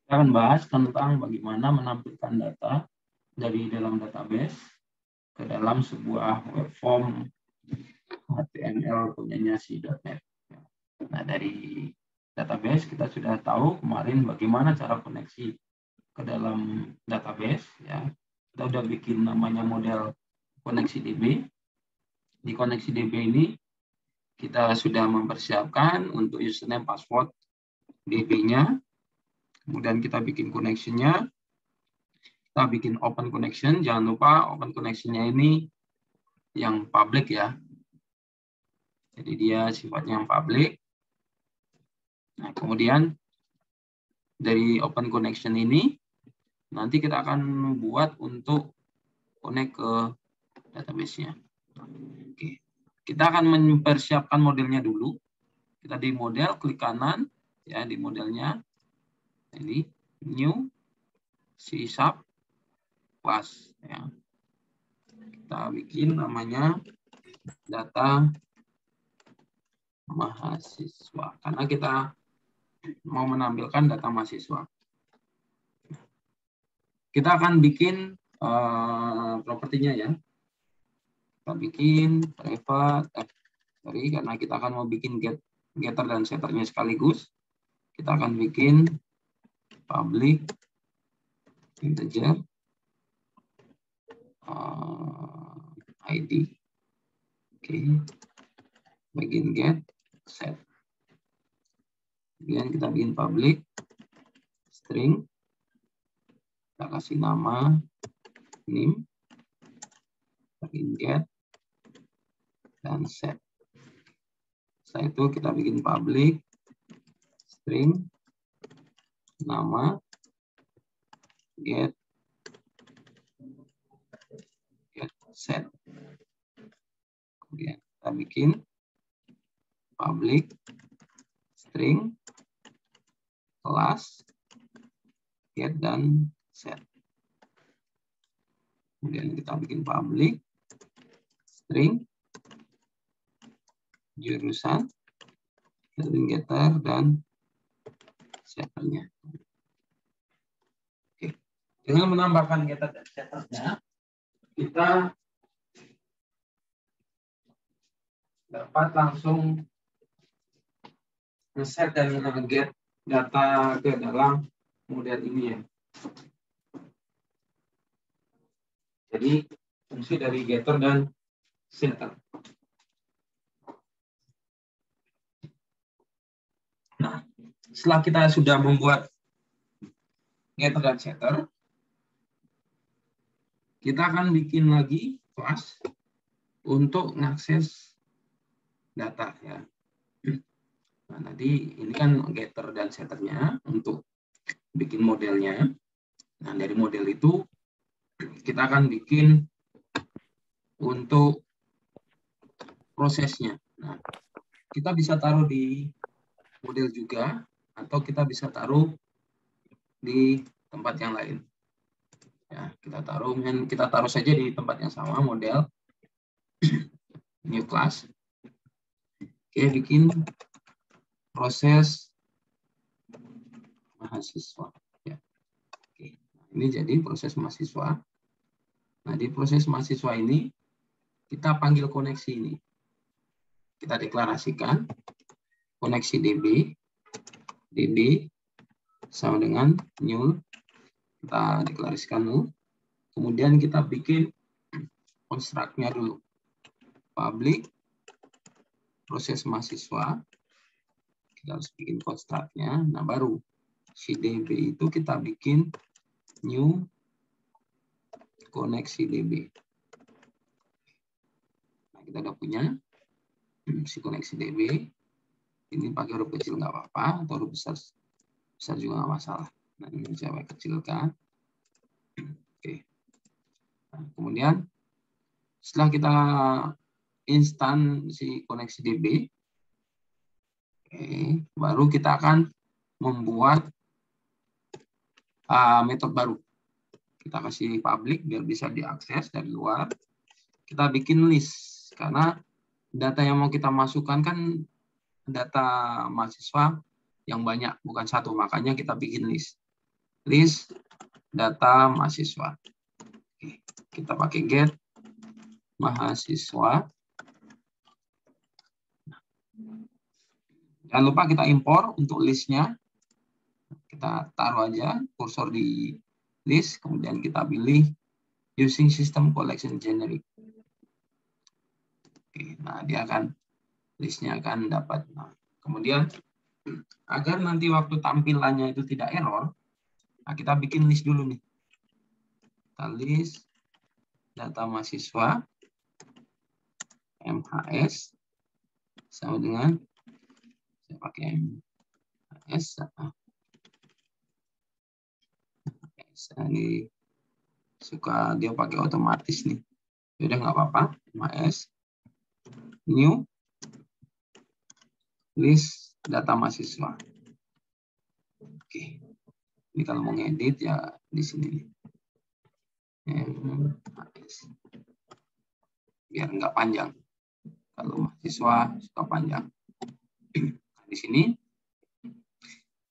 Kita akan bahas tentang bagaimana menampilkan data dari dalam database ke dalam sebuah web form HTML punyanya si .NET. Nah, dari database kita sudah tahu kemarin bagaimana cara koneksi ke dalam database. Ya, kita sudah bikin namanya model koneksi DB. Di koneksi DB ini kita sudah mempersiapkan untuk username, password DB-nya. Kemudian kita bikin connection-nya. Kita bikin open connection. Jangan lupa open connection-nya ini yang public ya. Jadi dia sifatnya yang public. Nah, kemudian dari open connection ini nanti kita akan buat untuk connect ke database-nya. Oke. Kita akan mempersiapkan modelnya dulu. Kita di model, klik kanan ya di modelnya. Ini new C# class ya. Kita bikin namanya data mahasiswa karena kita mau menampilkan data mahasiswa. Kita akan bikin propertinya ya. Kita bikin private karena kita akan mau bikin getter dan setternya sekaligus. Kita akan bikin public integer ID. Oke. Bikin get set. Kemudian kita bikin public string. Kita kasih nama name. Bikin get dan set. Setelah itu kita bikin public string nama get set. Kemudian kita bikin public string kelas get dan set. Kemudian kita bikin public string jurusan getter dan setternya. Oke. Dengan menambahkan getter dan setternya, kita dapat langsung nge-set dan nge-get data ke dalam model ini ya. Jadi fungsi dari getter dan setter. Nah, setelah kita sudah membuat getter dan setter, kita akan bikin lagi kelas untuk mengakses data ya. Nah, nanti ini kan getter dan setternya untuk bikin modelnya. Nah, dari model itu kita akan bikin untuk prosesnya. Nah, kita bisa taruh di model juga atau kita bisa taruh di tempat yang lain. Ya, kita taruh saja di tempat yang sama model new class. Oke, bikin proses mahasiswa. Ya. Oke, ini jadi proses mahasiswa. Nah, di proses mahasiswa ini kita panggil koneksi ini. Kita deklarasikan koneksi DB sama dengan null. Kita deklarasikan null. Kemudian kita bikin construct-nya dulu. Public proses mahasiswa. Kita harus bikin construct-nya. Nah, baru si DB itu kita bikin new koneksi DB. Nah, kita udah punya si koneksi DB. Ini pakai huruf kecil nggak apa-apa, atau huruf besar juga nggak masalah. Nah, ini saya kecilkan. Oke. Nah, kemudian setelah kita instan si koneksi DB, baru kita akan membuat metode baru. Kita kasih public biar bisa diakses dari luar. Kita bikin list karena data yang mau kita masukkan kan data mahasiswa yang banyak, bukan satu, makanya kita bikin list. list data mahasiswa. Oke, kita pakai get mahasiswa. Jangan lupa kita impor untuk listnya. Kita taruh aja kursor di list, kemudian kita pilih using system collection generic. Oke, nah dia akan listnya akan dapat. Nah, kemudian agar nanti waktu tampilannya itu tidak error, nah kita bikin list dulu nih. Kita list data mahasiswa MHS sama dengan saya pakai MHS. Ini suka dia pakai otomatis nih. Udah nggak apa-apa. MHS new list data mahasiswa. Oke. Ini kalau mau ngedit ya di sini nih. MHS. Biar nggak panjang. Kalau mahasiswa suka panjang. Nah, di sini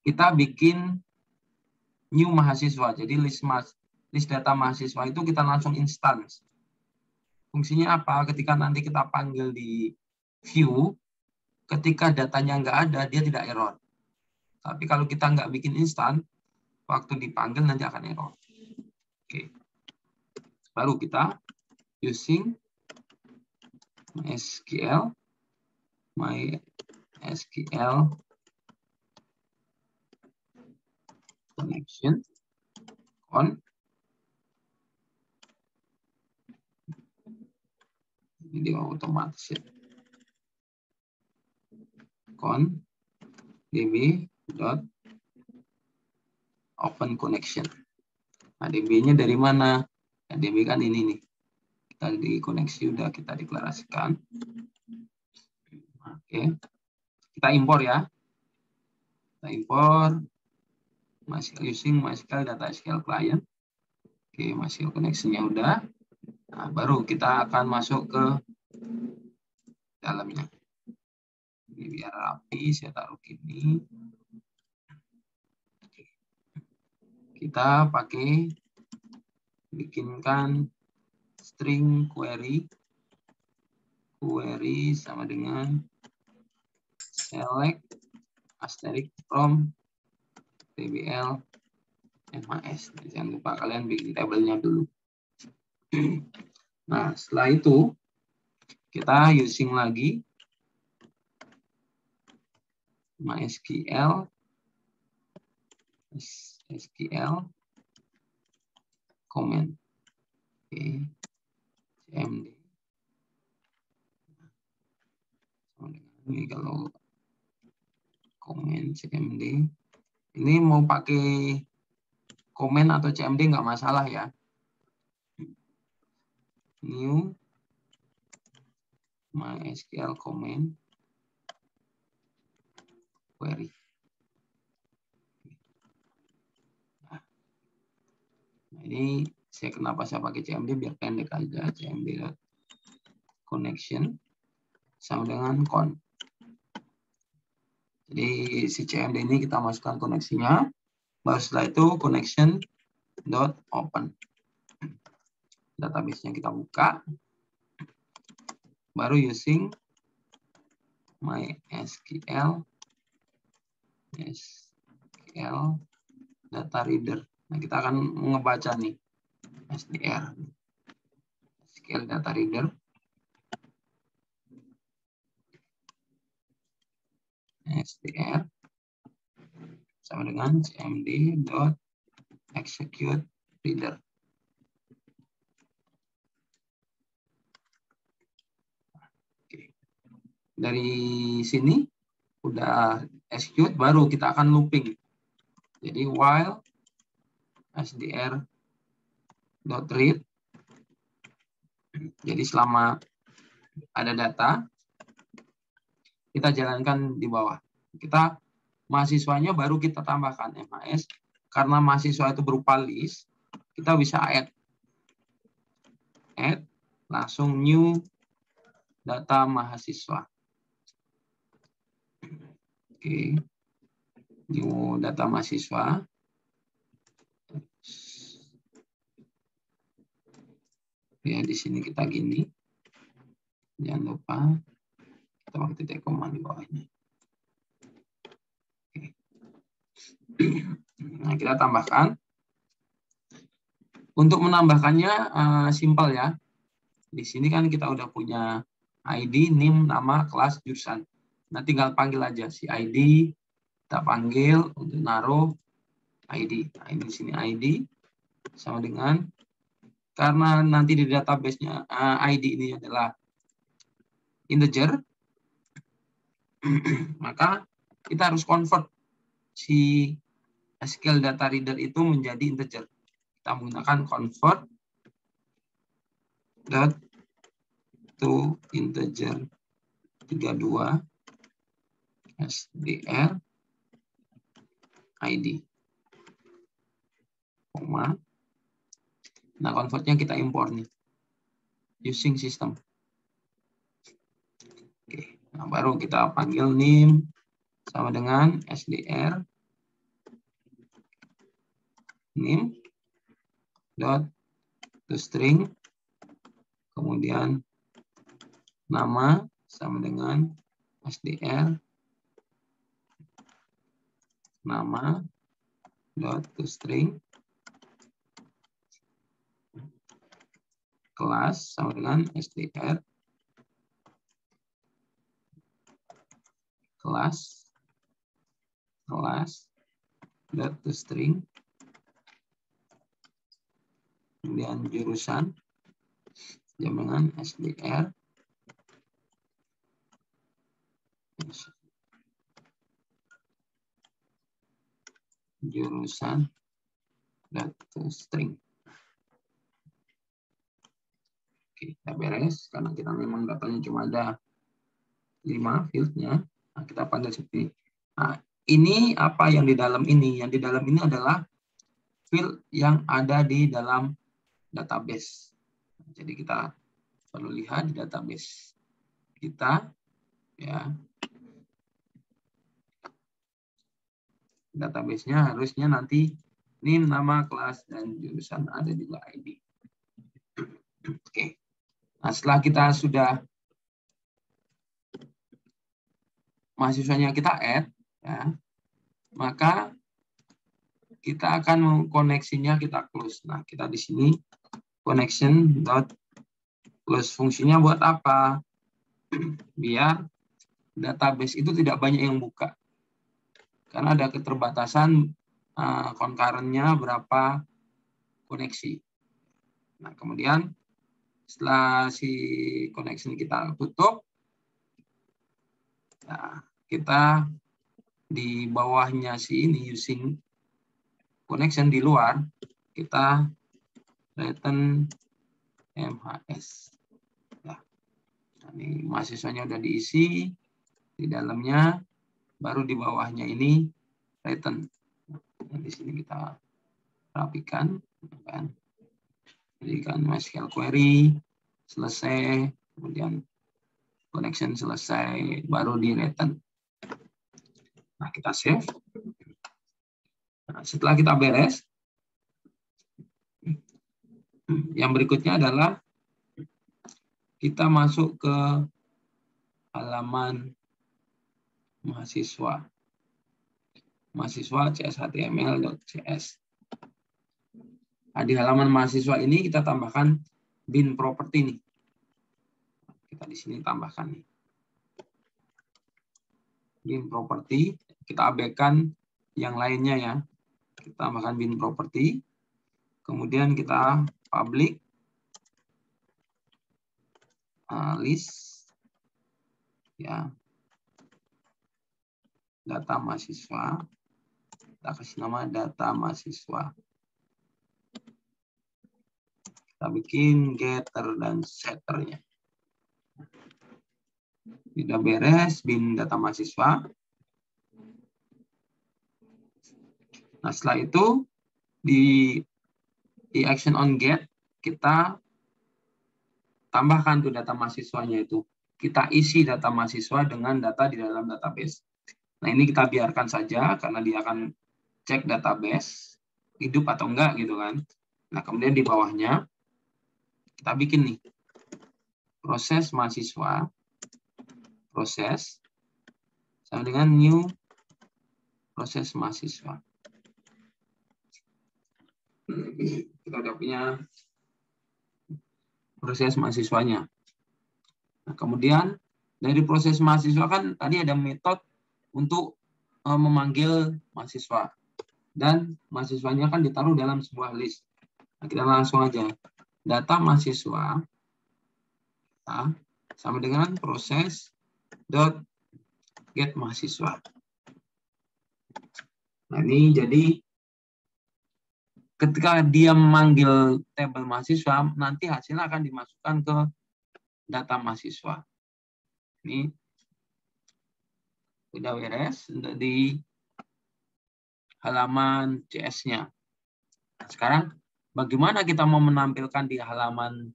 kita bikin new mahasiswa. Jadi list data mahasiswa itu kita langsung instance. Fungsinya apa? Ketika nanti kita panggil di view, ketika datanya nggak ada, dia tidak error. Tapi kalau kita nggak bikin instan, waktu dipanggil nanti akan error. Oke. Baru kita using MySQL connection on. Ini dia otomatis ya. Con db.open connection. Nah, db-nya dari mana? Nah, db kan ini nih. Kita di koneksi udah kita deklarasikan. Oke. Kita impor ya. Kita impor using MySQL data SQL client. Oke, MySQL connection-nya udah. Nah, baru kita akan masuk ke dalamnya. Ini biar rapi, saya taruh gini. Kita pakai bikinkan string query sama dengan select asterisk from tbl MHS. Jangan lupa kalian bikin tabelnya dulu. Nah, setelah itu kita using lagi MySQL comment. Oke. CMD. Ini kalau comment CMD ini mau pakai comment atau CMD nggak masalah ya. New MySQL comment query. Nah, ini kenapa saya pakai CMD biar pendek aja. CMD connection sama dengan con. Jadi si CMD ini kita masukkan koneksinya. Baru setelah itu connection dot open. Database-nya kita buka. Baru using MySQL data reader. Nah, kita akan ngebaca nih SQL data reader. SDR sama dengan cmd dot execute reader. Oke. Dari sini udah execute, baru kita akan looping. Jadi while sdr dot read. Jadi selama ada data kita jalankan di bawah. Kita mahasiswanya baru kita tambahkan MHS. Karena mahasiswa itu berupa list, kita bisa add langsung new data mahasiswa. Oke. New data mahasiswa. Ya, di sini kita gini. Jangan lupa kita pakai titik koma di bawahnya. Oke. Nah, kita tambahkan. Untuk menambahkannya simpel ya. Di sini kan kita udah punya ID, NIM, nama, kelas, jurusan. Nah, tinggal panggil aja si ID. Kita panggil untuk naruh ID. Nah, ini di sini ID sama dengan, karena nanti di database-nya ID ini adalah integer, maka kita harus convert si SQL data reader itu menjadi integer. Kita menggunakan convert to integer 32 SDR ID. Koma. Nah, convertnya kita import nih. Using system. Oke. Nah, baru kita panggil NIM sama dengan SDR NIM dot to string, kemudian nama sama dengan SDR nama dot to string, kelas sama dengan SDR kelas dot to string, kemudian jurusan sama dengan SDR jurusan dot to string. Oke, kita beres karena kita memang datanya cuma ada 5 fieldnya. Nah, kita panggil seperti ini. Nah, ini apa yang di dalam ini? Yang di dalam ini adalah field yang ada di dalam database. Jadi kita perlu lihat di database kita, ya. Database-nya harusnya nanti NIM, nama, kelas, dan jurusan, ada juga ID. Oke. Nah, setelah kita sudah mahasiswanya kita add, ya, maka kita akan mengkoneksinya, kita close. Nah, kita di sini connection dot close. Fungsinya buat apa? Biar database itu tidak banyak yang buka. Karena ada keterbatasan concurrent-nya berapa koneksi. Nah, kemudian setelah si connection kita tutup, nah, kita di bawahnya si ini using connection di luar, kita return MHS. Nah, ini mahasiswanya udah diisi di dalamnya, baru di bawahnya ini return. Nah, di sini kita rapikan, kan? Jadikan MySQL query selesai, kemudian connection selesai, baru di return. Nah, kita save. Nah, setelah kita beres, yang berikutnya adalah kita masuk ke halaman mahasiswa. Mahasiswa CS.html.cs. Nah, di halaman mahasiswa ini kita tambahkan bin property nih. Kita di sini tambahkan nih. Bin property, kita abaikan yang lainnya ya. Kita tambahkan bin property. Kemudian kita public list ya. Data mahasiswa. Kita kasih nama data mahasiswa. Kita bikin getter dan setternya. Sudah beres bin data mahasiswa. Nah, setelah itu di action on get kita tambahkan tuh data mahasiswanya itu. Kita isi data mahasiswa dengan data di dalam database. Nah, ini kita biarkan saja karena dia akan cek database hidup atau enggak gitu kan. Nah, kemudian di bawahnya Kita bikin nih. Proses mahasiswa. Proses. Sama dengan new proses mahasiswa. Kita udah punya proses mahasiswanya. Nah, kemudian dari proses mahasiswa kan tadi ada metode untuk memanggil mahasiswa. Dan mahasiswanya kan ditaruh dalam sebuah list. Nah, kita langsung aja. Data mahasiswa sama dengan proses get mahasiswa. Nah, ini jadi ketika dia memanggil tabel mahasiswa, nanti hasilnya akan dimasukkan ke data mahasiswa. Ini udah beres di halaman CS-nya. Nah, sekarang bagaimana kita mau menampilkan di halaman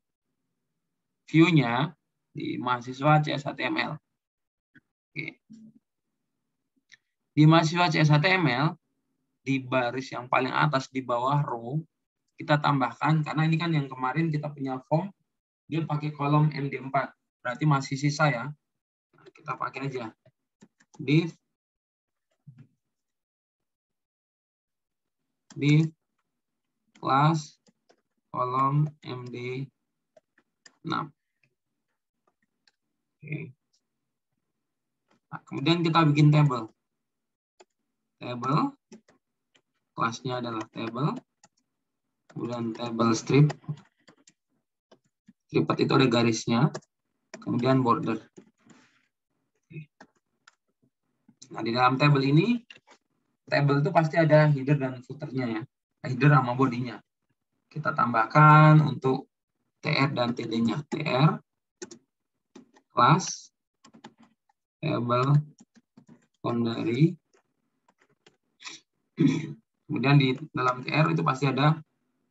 view-nya di mahasiswa CS HTML? Oke. Di mahasiswa CS HTML, di baris yang paling atas di bawah row, kita tambahkan, karena ini kan yang kemarin kita punya form, dia pakai kolom MD4. Berarti masih sisa ya. Nah, kita pakai aja. Div class kolom MD6. Oke. Nah, kemudian kita bikin table. Table, kelasnya adalah table. Kemudian table strip. Striped itu ada garisnya. Kemudian border. Nah, di dalam table ini, table itu pasti ada header dan footer-nya ya. Header sama bodinya. Kita tambahkan untuk TR dan TD-nya. TR, class, table, boundary. Kemudian di dalam TR itu pasti ada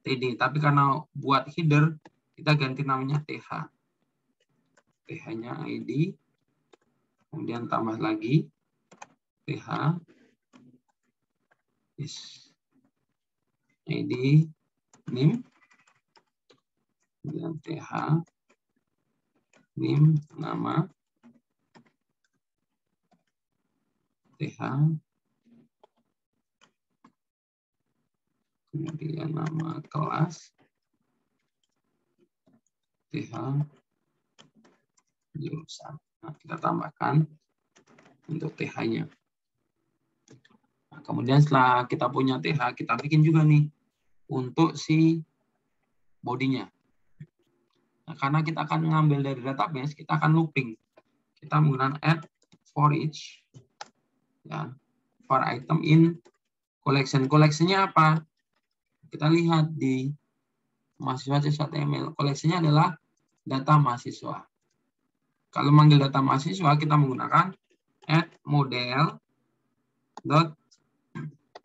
TD. Tapi karena buat header, kita ganti namanya TH. TH-nya ID. Kemudian tambah lagi TH. ID, NIM. Kemudian TH. NIM, nama. TH. Kemudian nama kelas. TH. Jurusan. Nah, kita tambahkan untuk TH-nya. Nah, kemudian setelah kita punya TH, kita bikin juga nih untuk si bodinya. Nah, karena kita akan mengambil dari database, kita akan looping. Kita menggunakan add for each, ya, for item in collection. Collection-nya apa? Kita lihat di mahasiswa CS HTML. Koleksinya adalah data mahasiswa. Kalau manggil data mahasiswa, kita menggunakan add model dot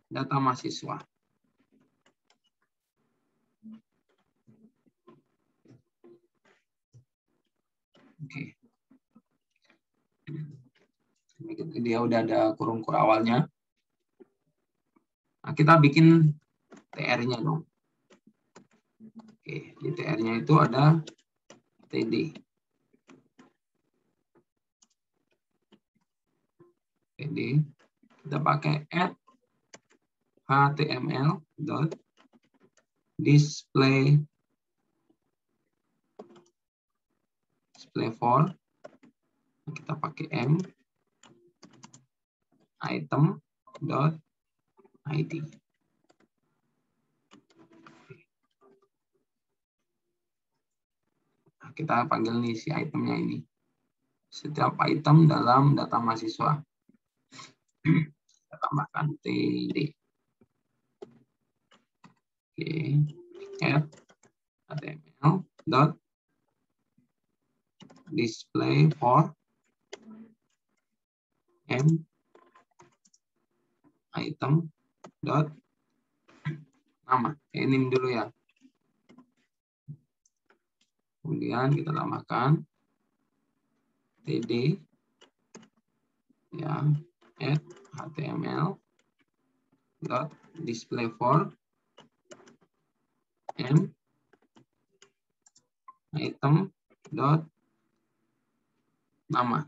data mahasiswa. Oke. Dia udah ada kurung awalnya. Nah, kita bikin TR-nya dong. Oke, di TR-nya itu ada TD. TD. Kita pakai add HTML dot display for. Kita pakai M item dot ID. Nah, kita panggil nih si itemnya ini. Setiap item dalam data mahasiswa. Kita tambahkan TD. Oke, add HTML dot display for M item dot nama. Ini dulu ya. Kemudian kita tambahkan TD ya, add HTML dot display for M item dot nama.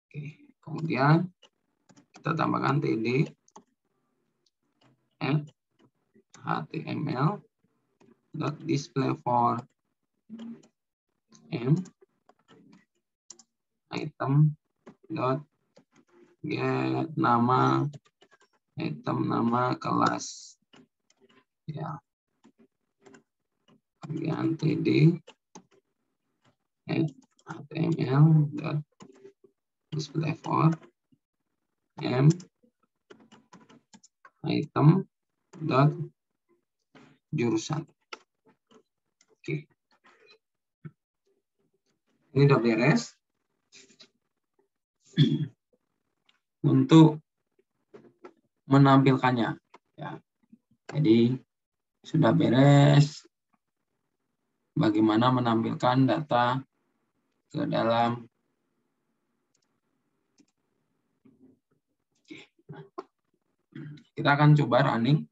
Oke, kemudian kita tambahkan td add html dot display for m item dot get nama item nama kelas, ya. Kemudian td add html dot display for m item dot jurusan. Oke, ini udah beres. Untuk menampilkannya, ya. Jadi sudah beres bagaimana menampilkan data ke dalam. Kita akan coba running.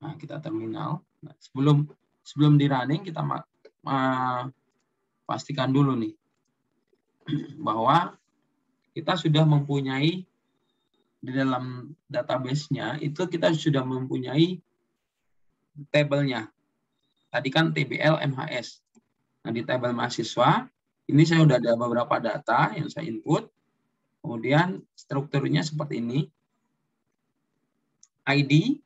Nah, kita terminal. Nah, sebelum di running kita pastikan dulu nih bahwa kita sudah mempunyai di dalam database-nya itu kita sudah mempunyai tabelnya. Tadi kan TBL MHS. Nah, di tabel mahasiswa ini saya sudah ada beberapa data yang saya input. Kemudian strukturnya seperti ini. ID,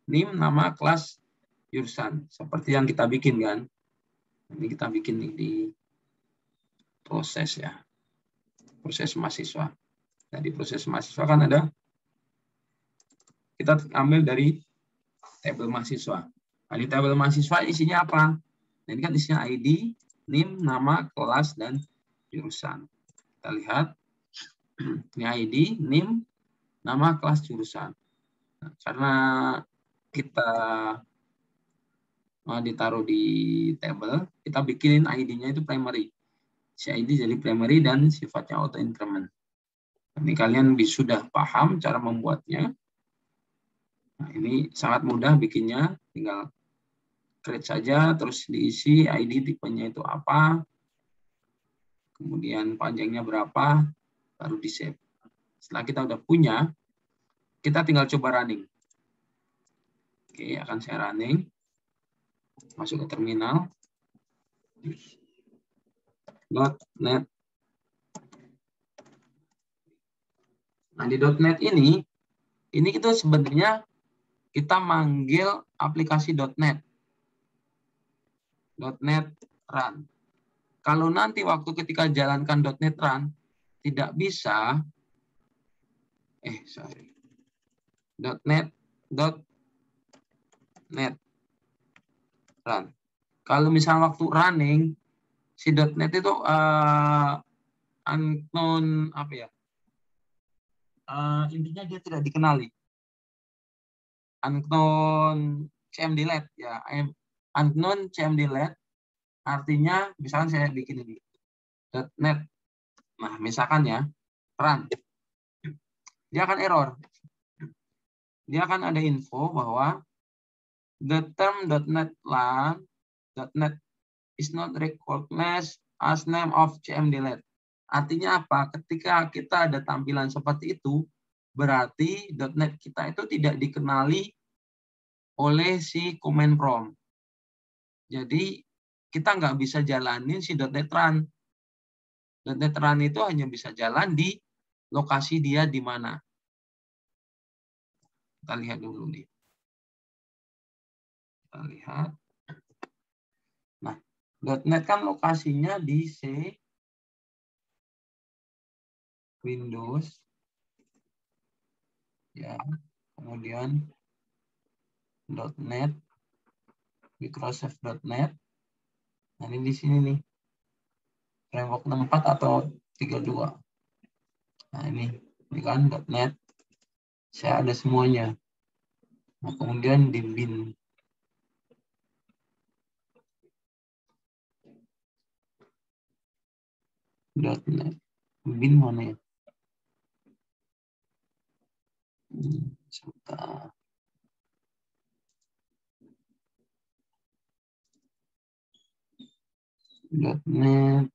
NIM, nama, kelas, jurusan. Seperti yang kita bikin kan. Ini kita bikin di proses, ya. Proses mahasiswa. Nah, di proses mahasiswa kan ada, kita ambil dari tabel mahasiswa. Nah, di tabel mahasiswa isinya apa? Nah, ini kan isinya ID, NIM, nama, kelas, dan jurusan. Kita lihat. Ini ID, NIM, nama, kelas, jurusan. Nah, karena kita ditaruh di tabel, kita bikinin ID-nya itu primary. Si ID jadi primary dan sifatnya auto increment. Ini kalian sudah paham cara membuatnya. Nah, ini sangat mudah bikinnya, tinggal create saja, terus diisi ID tipenya itu apa, kemudian panjangnya berapa, baru di save. Setelah kita udah punya, kita tinggal coba running. Oke, akan saya running. Masuk ke terminal. .NET. Nah, di .NET ini kita sebenarnya kita manggil aplikasi .NET. .NET Run. Kalau nanti waktu ketika jalankan .NET Run, tidak bisa, .NET Run. Kalau misalnya waktu running, si .NET itu unknown, apa ya? Intinya dia tidak dikenali. Unknown CMDLET, ya. Unknown CMDLET artinya misalkan saya bikin ini .NET. Nah, misalkan ya, run. Dia akan error. Dia akan ada info bahwa the term .NET run .NET is not recognized as name of CMDLET. Artinya apa? Ketika kita ada tampilan seperti itu, berarti .NET kita itu tidak dikenali oleh si command prompt. Jadi kita nggak bisa jalanin si .NET Run. .NET Run itu hanya bisa jalan di lokasi dia di mana. Kita lihat dulu nih. Kita lihat. Nah, .NET kan lokasinya di C, Windows, ya, kemudian .NET, Microsoft.NET. Nah, ini di sini nih. Framework 64 atau 32. Nah, ini kan .NET. Saya ada semuanya. Nah, kemudian di bin. .NET. Bin mana ya? Sebentar. .NET.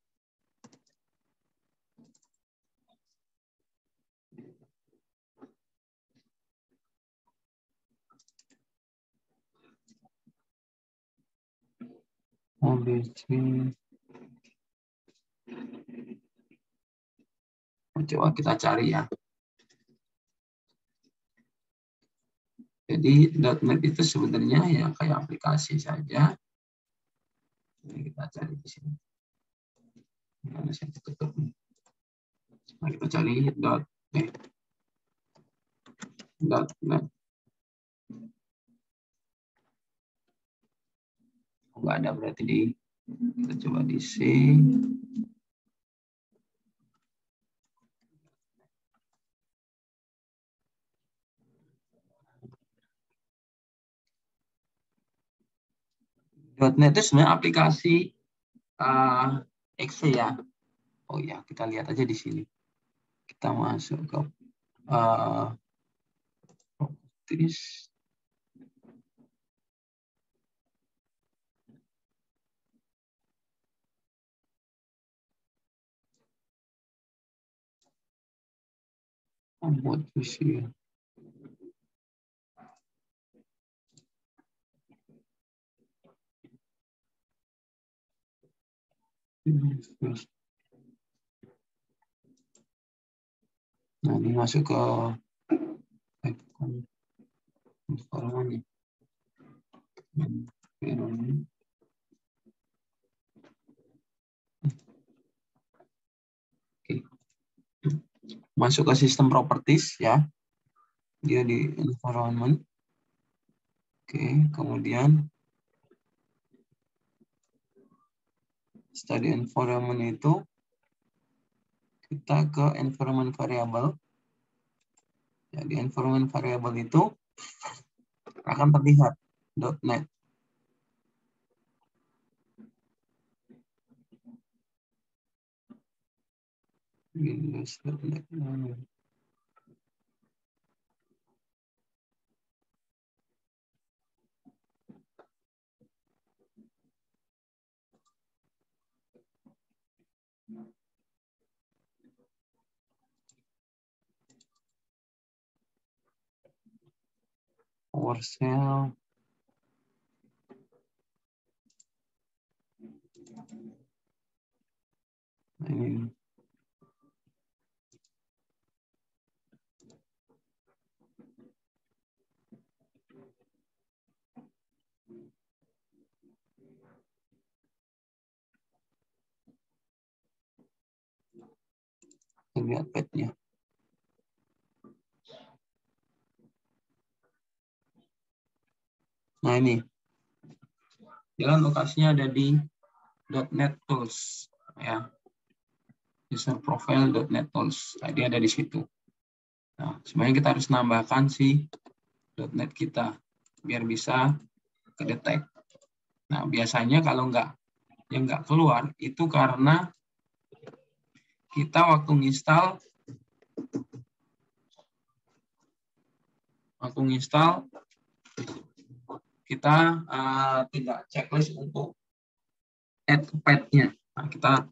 OBC. Coba kita cari ya. Jadi .NET itu sebenarnya ya kayak aplikasi saja. Ini kita cari di sini. Mana saya tutup. Nah, kita cari .NET. Nggak ada berarti di. Kita coba di C. .NET itu sebenarnya aplikasi Excel ya. Oh ya, kita lihat aja di sini. Kita masuk ke properties. Buat visi. Nah, ini masuk ke environment. Oke. Masuk ke sistem properties ya. Dia di environment. Oke, kemudian study environment itu kita ke environment variable. Jadi environment variable itu akan terlihat .NET. Windows.NET. PowerShell. Nah, ini. Lihat pad-nya. Nah, ini. Jalan lokasinya ada di .NET Tools ya. User profile.NET Tools. Nah, dia ada di situ. Nah, sebenarnya kita harus nambahkan si .NET kita biar bisa kedetek. Nah, biasanya kalau yang nggak keluar itu karena kita waktu nginstal kita tidak checklist untuk add ke pad-nya. Nah, kita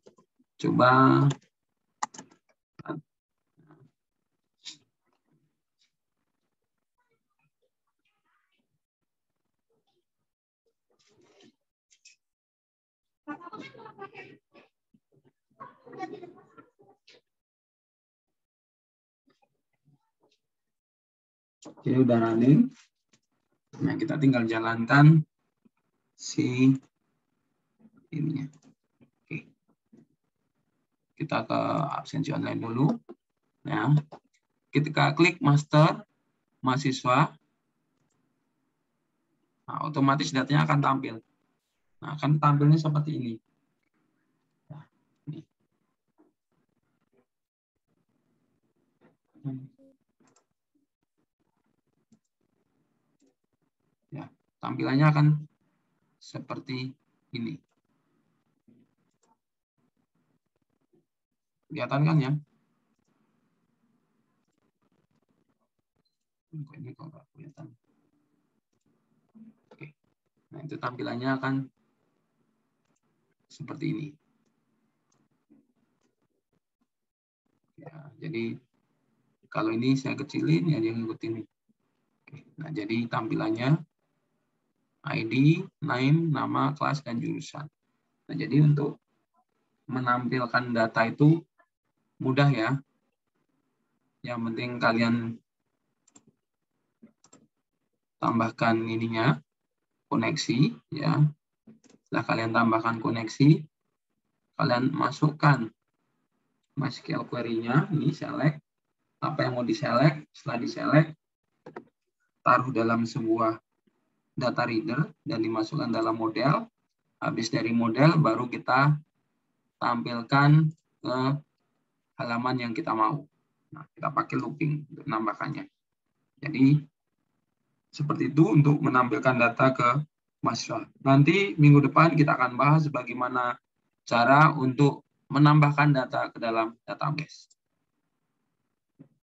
coba Oke, udah running. Nah, kita tinggal jalankan si ininya. Oke. Kita ke absensi online dulu. Ya. Ketika klik master mahasiswa, nah, otomatis datanya akan tampil. Nah, akan tampilnya seperti ini. Nah, ini. Ya, tampilannya akan seperti ini. Kelihatan kan ya? Ini kok nggak kelihatan. Oke. Nah, itu tampilannya akan seperti ini. Ya, jadi kalau ini saya kecilin, ya dia ngikutin. Nah, jadi tampilannya ID, name, nama, kelas, dan jurusan. Nah, jadi untuk menampilkan data itu mudah ya. Yang penting kalian tambahkan ininya, koneksi ya. Setelah kalian tambahkan koneksi, kalian masukkan MySQL query-nya, ini select apa yang mau diselect. Setelah diselect, taruh dalam sebuah data reader dan dimasukkan dalam model. Habis dari model baru kita tampilkan ke halaman yang kita mau. Nah, kita pakai looping untuk menambahkannya. Jadi seperti itu untuk menampilkan data ke mahasiswa. Nanti minggu depan kita akan bahas bagaimana cara untuk menambahkan data ke dalam database.